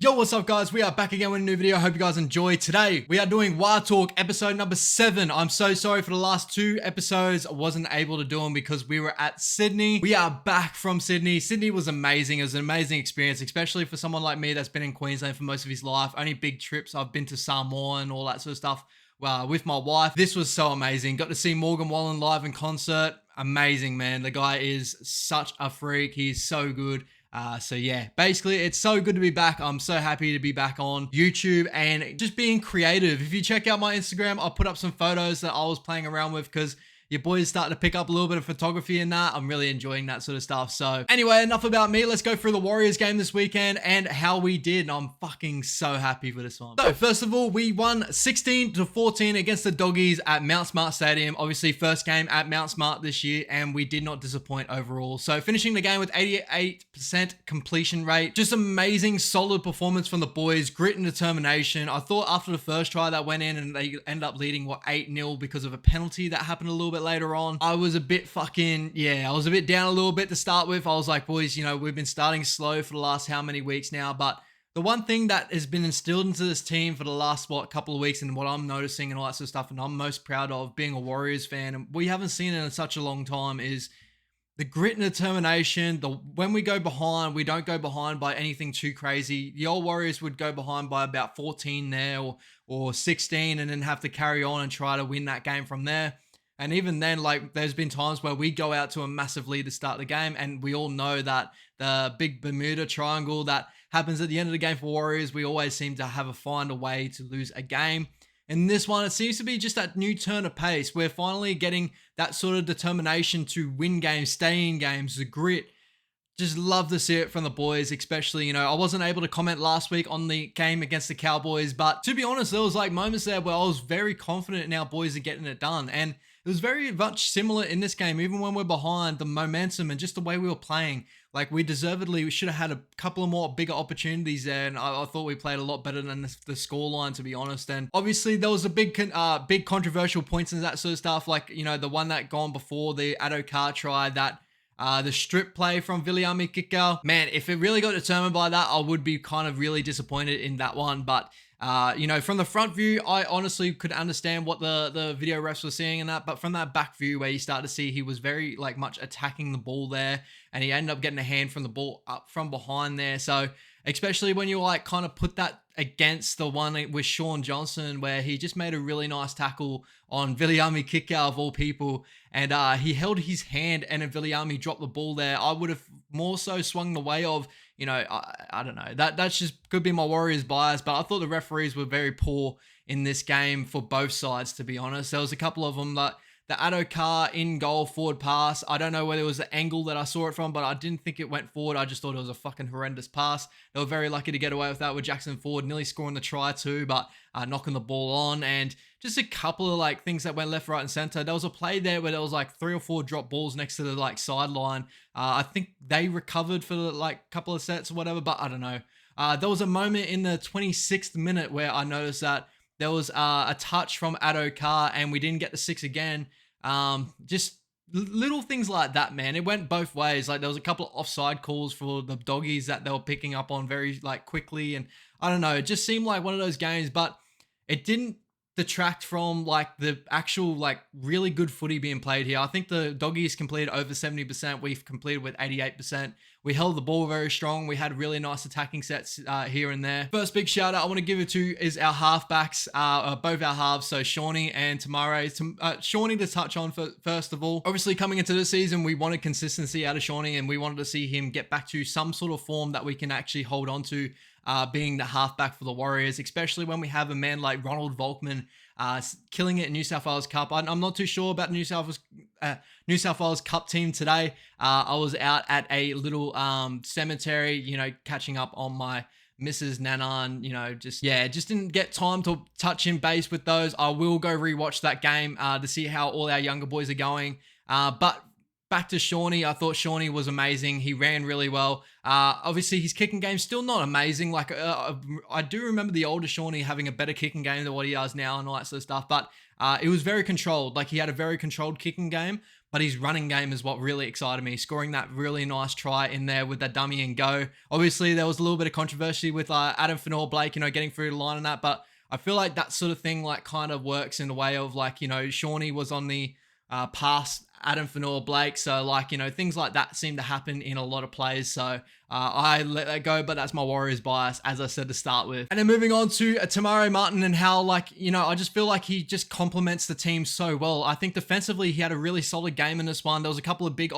Yo, what's up guys? We are back again with a new video. I hope you guys enjoy. Today, we are doing War Talk episode number 7. I'm so sorry for the last 2 episodes. I wasn't able to do them because we were at Sydney. We are back from Sydney. Sydney was amazing. It was an amazing experience, especially for someone like me that's been in Queensland for most of his life. Only big trips. I've been to Samoa and all that sort of stuff with my wife. This was so amazing. Got to see Morgan Wallen live in concert. Amazing, man. The guy is such a freak. He's so good. So yeah, basically it's so good to be back. I'm so happy to be back on YouTube and just being creative. If you check out my Instagram, I'll put up some photos that I was playing around with because your boy's starting to pick up a little bit of photography and that. I'm really enjoying that sort of stuff. So anyway, enough about me. Let's go through the Warriors game this weekend and how we did. And I'm fucking so happy for this one. So first of all, we won 16-14 against the Doggies at Mount Smart Stadium. Obviously first game at Mount Smart this year and we did not disappoint overall. So finishing the game with 88% completion rate. Just amazing, solid performance from the boys. Grit and determination. I thought after the first try that went in and they ended up leading, 8-0 because of a penalty that happened a little bit later on. I was a bit I was a bit down a little bit to start with. I was like, boys, we've been starting slow for the last how many weeks now, but the one thing that has been instilled into this team for the last, couple of weeks and what I'm noticing and all that sort of stuff, and I'm most proud of being a Warriors fan, and we haven't seen it in such a long time, is the grit and determination. When we go behind, we don't go behind by anything too crazy. The old Warriors would go behind by about 14 there or 16 and then have to carry on and try to win that game from there. And even then, there's been times where we go out to a massive lead to start the game, and we all know that the big Bermuda Triangle that happens at the end of the game for Warriors, we always seem to find a way to lose a game. In this one, it seems to be just that new turn of pace. We're finally getting that sort of determination to win games, stay in games, the grit. Just love to see it from the boys, especially, I wasn't able to comment last week on the game against the Cowboys, but to be honest, there was moments there where I was very confident in our boys are getting it done. And it was very much similar in this game, even when we're behind, the momentum and just the way we were playing. We should have had a couple of more bigger opportunities there, and I thought we played a lot better than the scoreline, to be honest. And obviously, there was a big controversial points and that sort of stuff, the one that gone before the Adokar try, that the strip play from Viliami Kikau. Man, if it really got determined by that, I would be kind of really disappointed in that one, but from the front view, I honestly could understand what the video refs were seeing in that, but from that back view where you start to see he was very much attacking the ball there, and he ended up getting a hand from the ball up from behind there. So especially when you kind of put that against the one with Sean Johnson, where he just made a really nice tackle on Viliami Kikau of all people, and he held his hand and Viliami dropped the ball there. I would have more so swung the way of, I don't know. That's just could be my Warriors bias, but I thought the referees were very poor in this game for both sides, to be honest. There was a couple of them that the Adokar in goal forward pass. I don't know whether it was the angle that I saw it from, but I didn't think it went forward. I just thought it was a fucking horrendous pass. They were very lucky to get away with that with Jackson Ford nearly scoring the try too, but knocking the ball on, and just a couple of things that went left, right, and center. There was a play there where there was 3 or 4 drop balls next to the sideline. I think they recovered for the couple of sets or whatever, but I don't know. There was a moment in the 26th minute where I noticed that there was a touch from Adokar and we didn't get the 6 again. Just little things like that, man. It went both ways. There was a couple of offside calls for the Doggies that they were picking up on very quickly, and I don't know, it just seemed like one of those games, but it didn't detract from the actual really good footy being played here. I think the Doggies completed over 70%. We've completed with 88%. We held the ball very strong. We had really nice attacking sets here and there. First big shout out I want to give it to is our halfbacks, both our halves, so Shawnee and Tamare. Shawnee to touch on first of all. Obviously coming into the season, we wanted consistency out of Shawnee and we wanted to see him get back to some sort of form that we can actually hold on to, being the halfback for the Warriors, especially when we have a man like Ronald Volkman killing it in New South Wales Cup. I'm not too sure about New South Wales Cup team today. I was out at a little cemetery, catching up on my Mrs. Nana, and just didn't get time to touch in base with those. I will go rewatch that game to see how all our younger boys are going. But back to Shawnee, I thought Shawnee was amazing. He ran really well. Obviously, his kicking game's still not amazing. I do remember the older Shawnee having a better kicking game than what he does now and all that sort of stuff. But it was very controlled. He had a very controlled kicking game. but his running game is what really excited me. Scoring that really nice try in there with that dummy and go. Obviously, there was a little bit of controversy with Adam Fanor-Blake, getting through the line and that, but I feel like that sort of thing like kind of works in a way of like, Shawnee was on the past Adam Fanor-Blake. So like, things like that seem to happen in a lot of plays. So I let that go, but that's my Warriors bias, as I said to start with. And then moving on to Tamari Martin and how like, I just feel like he just complements the team so well. I think defensively, he had a really solid game in this one. There was a couple of big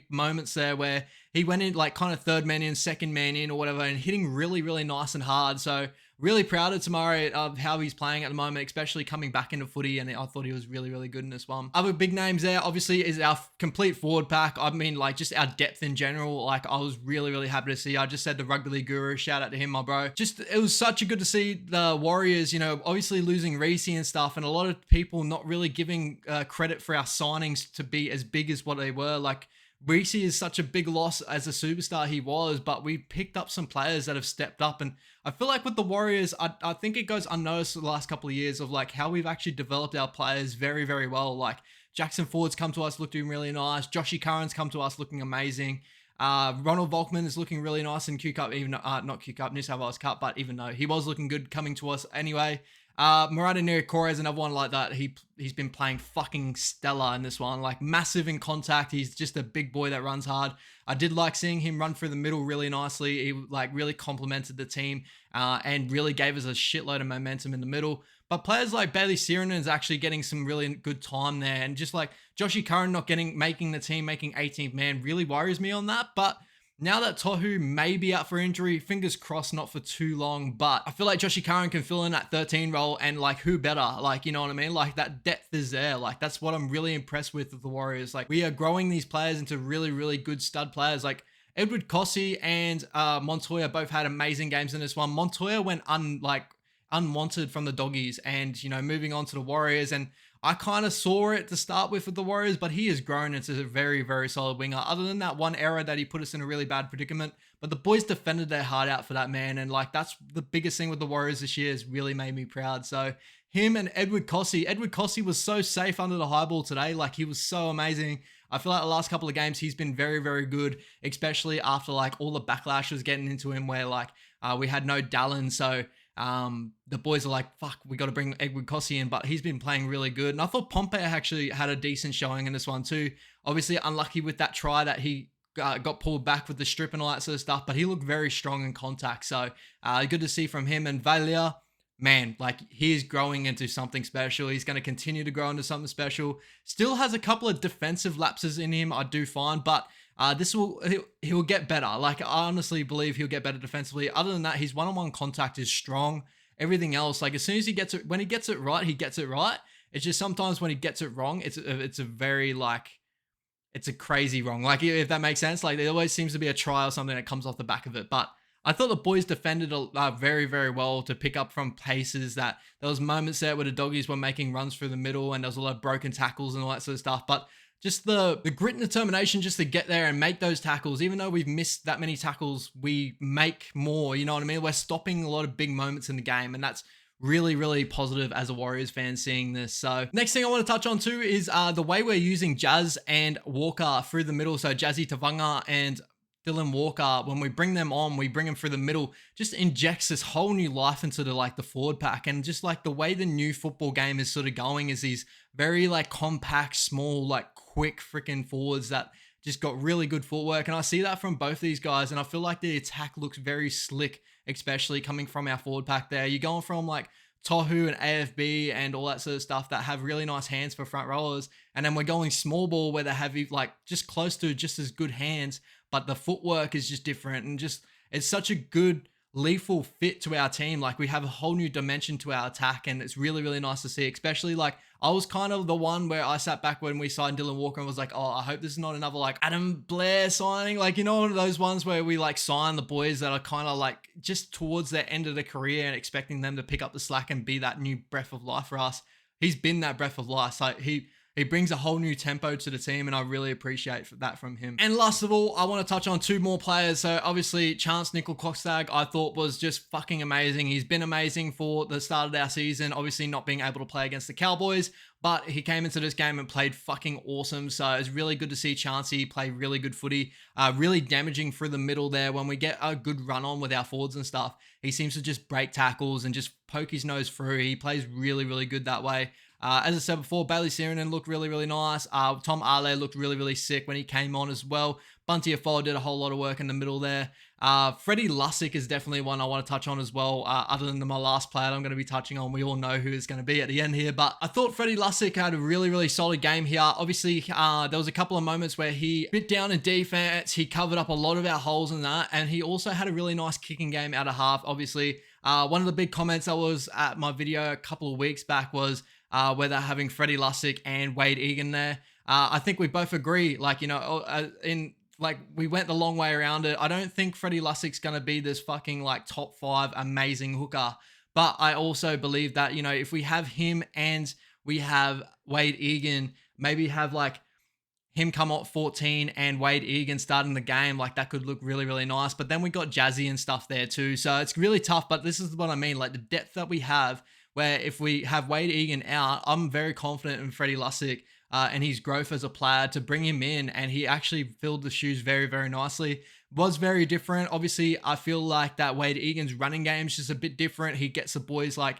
moments there where he went in like kind of third man in, second man in or whatever, and hitting really, really nice and hard. So really proud of Tamari of how he's playing at the moment, especially coming back into footy, and I thought he was really, really good in this one. Other big names there, obviously, is our complete forward pack. I mean, like, just our depth in general. Like, I was really, really happy to see. I just said the Rugby League Guru, shout out to him, my bro. Just, it was such a good to see the Warriors, obviously losing Reece and stuff, and a lot of people not really giving credit for our signings to be as big as what they were. Like, Reece is such a big loss as a superstar he was, but we picked up some players that have stepped up. And I feel like with the Warriors, I think it goes unnoticed the last couple of years of like how we've actually developed our players very, very well. Like Jackson Ford's come to us looking really nice. Joshy Curran's come to us looking amazing. Ronald Volkman is looking really nice in Q Cup, even not Q Cup, New South Wales Cup, but even though he was looking good coming to us anyway. Murata Niokore is another one like that. He's been playing fucking stellar in this one, like massive in contact. He's just a big boy that runs hard. I did like seeing him run through the middle really nicely. He like really complemented the team and really gave us a shitload of momentum in the middle. But players like Bailey Sironen is actually getting some really good time there, and just like Joshy Curran not making the team, making 18th man really worries me on that. But now that Tohu may be out for injury, fingers crossed not for too long, but I feel like Joshy Curran can fill in that 13 role, and like who better? Like, you know what I mean? Like that depth is there. Like that's what I'm really impressed with the Warriors. Like we are growing these players into really, really good stud players. Like Edward Cossey and Montoya both had amazing games in this one. Montoya went unwanted from the Doggies, and moving on to the Warriors, and I kind of saw it to start with the Warriors, but he has grown into a very, very solid winger. Other than that one error that he put us in a really bad predicament, but the boys defended their heart out for that man, and like that's the biggest thing with the Warriors this year. Has really made me proud. So him and Edward Cossey was so safe under the high ball today. Like he was so amazing. I feel like the last couple of games he's been very, very good, especially after like all the backlash was getting into him, where like we had no Dallin, so the boys are like, fuck, we got to bring Edward Cossey in, but he's been playing really good. And I thought Pompey actually had a decent showing in this one too. Obviously unlucky with that try that he got pulled back with the strip and all that sort of stuff, but he looked very strong in contact. So good to see from him. And Valia, man, like he is growing into something special. He's going to continue to grow into something special. Still has a couple of defensive lapses in him, I do find, but he'll get better. Like I honestly believe he'll get better defensively. Other than that, his one-on-one contact is strong. Everything else, like as soon as he gets it, when he gets it right, he gets it right. It's just sometimes when he gets it wrong, it's a very like, it's a crazy wrong. Like if that makes sense, like there always seems to be a try or something that comes off the back of it. But I thought the boys defended very, very well to pick up from paces that there was moments there where the Doggies were making runs through the middle and there was a lot of broken tackles and all that sort of stuff. But just the grit and determination just to get there and make those tackles. Even though we've missed that many tackles, we make more, you know what I mean? We're stopping a lot of big moments in the game, and that's really, really positive as a Warriors fan seeing this. So next thing I want to touch on too is the way we're using Jazz and Walker through the middle. So Jazzy Tavanga and Dylan Walker, when we bring them on, we bring them through the middle, just injects this whole new life into the forward pack. And just like the way the new football game is sort of going is these very like compact, small, like quick freaking forwards that just got really good footwork. And I see that from both these guys. And I feel like the attack looks very slick, especially coming from our forward pack there. You're going from like Tohu and AFB and all that sort of stuff that have really nice hands for front rowers. And then we're going small ball where they have like just close to just as good hands, but the footwork is just different. And just, it's such a good lethal fit to our team. Like we have a whole new dimension to our attack, and it's really, really nice to see. Especially like I was kind of the one where I sat back when we signed Dylan Walker and was like, oh, I hope this is not another like Adam Blair signing. Like, you know, one of those ones where we like sign the boys that are kind of like just towards their end of their career and expecting them to pick up the slack and be that new breath of life for us. He's been that breath of life. So He brings a whole new tempo to the team, and I really appreciate that from him. And last of all, I want to touch on two more players. So obviously, Chance Nickel-Klokstad, I thought was just fucking amazing. He's been amazing for the start of our season, obviously not being able to play against the Cowboys, but he came into this game and played fucking awesome. So it's really good to see Chancey play really good footy, really damaging through the middle there. When we get a good run on with our forwards and stuff, he seems to just break tackles and just poke his nose through. He plays really, really good that way. As I said before, Bailey Sirenen looked really, really nice. Tom Ale looked really, really sick when he came on as well. Bunty Afoa did a whole lot of work in the middle there. Freddie Lussick is definitely one I want to touch on as well, other than my last player I'm going to be touching on. We all know who is going to be at the end here, but I thought Freddie Lussick had a really, really solid game here. Obviously, there was a couple of moments where he bit down in defense. He covered up a lot of our holes in that, and he also had a really nice kicking game out of half. Obviously, one of the big comments that was at my video a couple of weeks back was where they're having Freddie Lussick and Wade Egan there. I think we both agree, like, you know, we went the long way around it. I don't think Freddie Lussick's going to be this fucking like top 5 amazing hooker. But I also believe that, you know, if we have him and we have Wade Egan, maybe have like him come up 14 and Wade Egan starting the game, like that could look really, really nice. But then we got Jazzy and stuff there too. So it's really tough, but this is what I mean. Like the depth that we have, where if we have Wade Egan out, I'm very confident in Freddie Lussick and his growth as a player to bring him in. And he actually filled the shoes very, very nicely. Was very different. Obviously, I feel like that Wade Egan's running game is just a bit different. He gets the boys like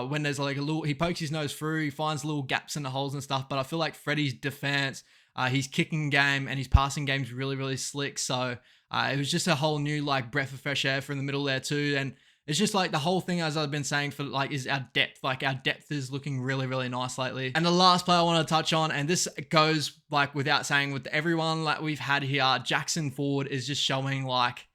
when there's like a little, he pokes his nose through, he finds little gaps in the holes and stuff. But I feel like Freddie's defense, his kicking game and his passing game's really, really slick. So it was just a whole new like breath of fresh air from the middle there too. And it's just like the whole thing, as I've been saying, for like is our depth. Like our depth is looking really, really nice lately. And the last player I want to touch on, and this goes like without saying with everyone like we've had here, Jackson Ford is just showing like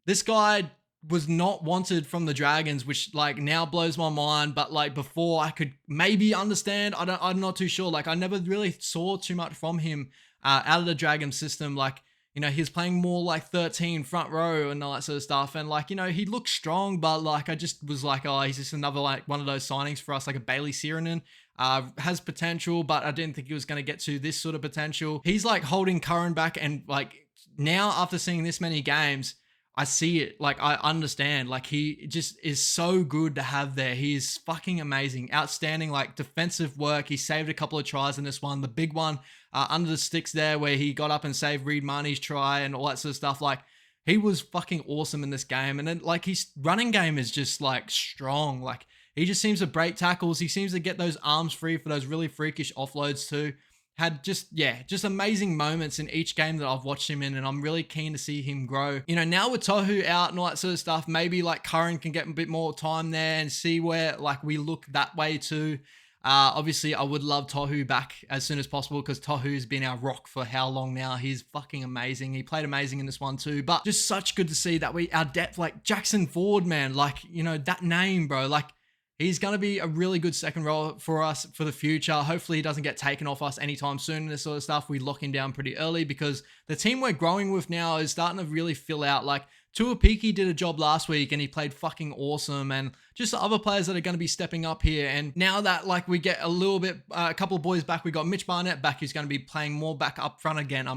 this guy was not wanted from the Dragons, which like now blows my mind. But like before I could maybe understand. I'm not too sure. Like I never really saw too much from him out of the Dragon system. Like, you know, he's playing more like 13 front row and all that sort of stuff. And like, you know, he looks strong, but like, I just was like, oh, he's just another like one of those signings for us, like a Bailey Sirenen. Has potential, but I didn't think he was going to get to this sort of potential. He's like holding Curran back, and like now after seeing this many games, I see it. Like I understand. Like he just is so good to have there. He is fucking amazing, outstanding. Like defensive work. He saved a couple of tries in this one. The big one under the sticks there, where he got up and saved Reed Marnie's try and all that sort of stuff. Like he was fucking awesome in this game. And then like his running game is just like strong. Like he just seems to break tackles. He seems to get those arms free for those really freakish offloads too. Had just amazing moments in each game that I've watched him in, and I'm really keen to see him grow. You know, now with Tohu out and all that sort of stuff, maybe like Curran can get a bit more time there and see where like we look that way too. Obviously, I would love Tohu back as soon as possible, because Tohu's been our rock for how long now. He's fucking amazing. He played amazing in this one too, but just such good to see that our depth, like Jackson Ford, man, like, you know, that name, bro, like, he's going to be a really good second row for us for the future. Hopefully he doesn't get taken off us anytime soon and this sort of stuff. We lock him down pretty early, because the team we're growing with now is starting to really fill out. Like Tuapiki did a job last week and he played fucking awesome, and just the other players that are going to be stepping up here. And now that like we get a little bit, a couple of boys back, we got Mitch Barnett back, who's going to be playing more back up front again.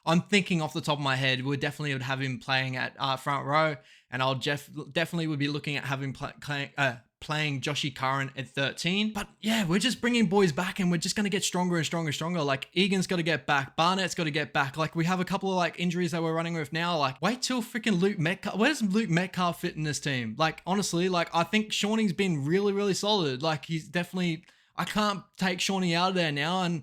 I'm thinking off the top of my head, we definitely would have him playing at front row, and I'll definitely would be looking at having playing Joshy Curran at 13. But yeah, we're just bringing boys back, and we're just going to get stronger and stronger and stronger. Like Egan's got to get back. Barnett's got to get back. Like we have a couple of like injuries that we're running with now. Like wait till freaking Luke Metcalf. Where does Luke Metcalf fit in this team? Like honestly, like I think Shawnee's been really, really solid. Like he's definitely, I can't take Shawnee out of there now. And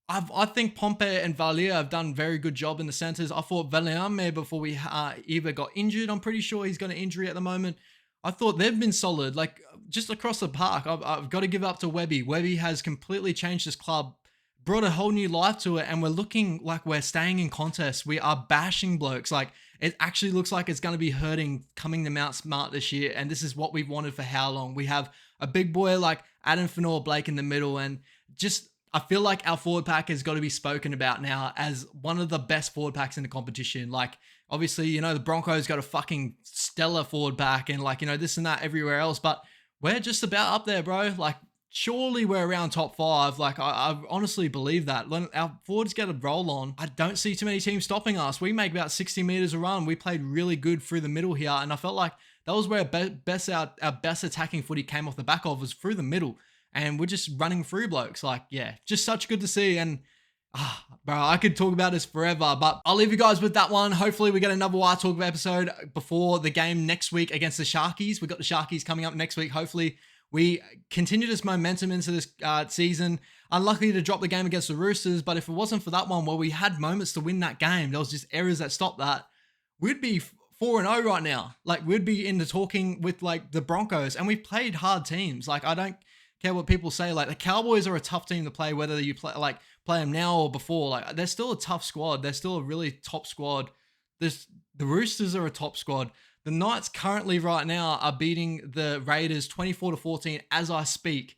I think Pompey and Valier have done a very good job in the centers. I thought Valiame, before we either got injured, I'm pretty sure he's got an injury at the moment, I thought they've been solid, like just across the park. I've got to give up to Webby. Webby has completely changed this club, brought a whole new life to it, and we're looking like we're staying in contests. We are bashing blokes. Like it actually looks like it's going to be hurting coming to Mount Smart this year, and this is what we've wanted for how long. We have a big boy like Adam Fanor Blake in the middle, and just I feel like our forward pack has got to be spoken about now as one of the best forward packs in the competition. Like, obviously, you know, the Broncos got a fucking stellar forward pack and like, you know, this and that everywhere else, but we're just about up there, bro. Like surely we're around top 5. Like, I honestly believe that. When our forwards get a roll on, I don't see too many teams stopping us. We make about 60 meters a run. We played really good through the middle here, and I felt like that was where our best attacking footy came off the back of, was through the middle. And we're just running through blokes. Like, yeah, just such good to see. And bro, I could talk about this forever, but I'll leave you guys with that one. Hopefully we get another Wire Talk episode before the game next week against the Sharkies. We got the Sharkies coming up next week. Hopefully we continue this momentum into this season. Unlucky to drop the game against the Roosters, but if it wasn't for that one where we had moments to win that game, there was just errors that stopped that, we'd be 4-0 right now. Like, we'd be in the talking with like the Broncos, and we've played hard teams. Like, I don't care what people say. Like, the Cowboys are a tough team to play, whether you play them now or before. Like, they're still a tough squad. They're still a really top squad. The Roosters are a top squad. The Knights currently right now are beating the Raiders 24-14 as I speak.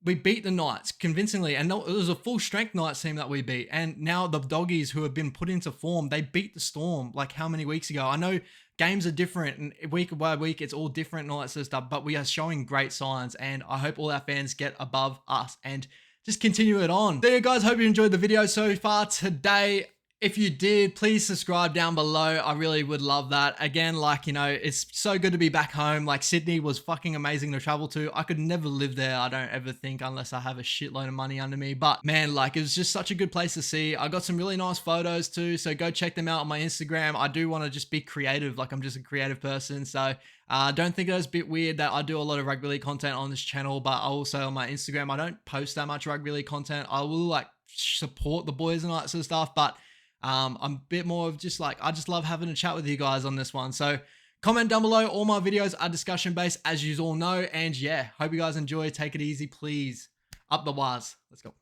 We beat the Knights convincingly, and it was a full strength Knights team that we beat. And now the Doggies, who have been put into form, they beat the Storm like how many weeks ago? I know games are different and week by week it's all different and all that sort of stuff, but we are showing great signs, and I hope all our fans get above us and just continue it on. There you guys, hope you enjoyed the video so far today. If you did, please subscribe down below. I really would love that. Again, like, you know, it's so good to be back home. Like, Sydney was fucking amazing to travel to. I could never live there, I don't ever think, unless I have a shitload of money under me. But man, like, it was just such a good place to see. I got some really nice photos too, so go check them out on my Instagram. I do want to just be creative. Like, I'm just a creative person, so don't think it was a bit weird that I do a lot of rugby league content on this channel, but also on my Instagram, I don't post that much rugby league content. I will like support the boys and all that sort of stuff, but I'm a bit more of just like, I just love having a chat with you guys on this one. So comment down below. All my videos are discussion based, as you all know. And yeah, hope you guys enjoy. Take it easy, please. Up the wires. Let's go.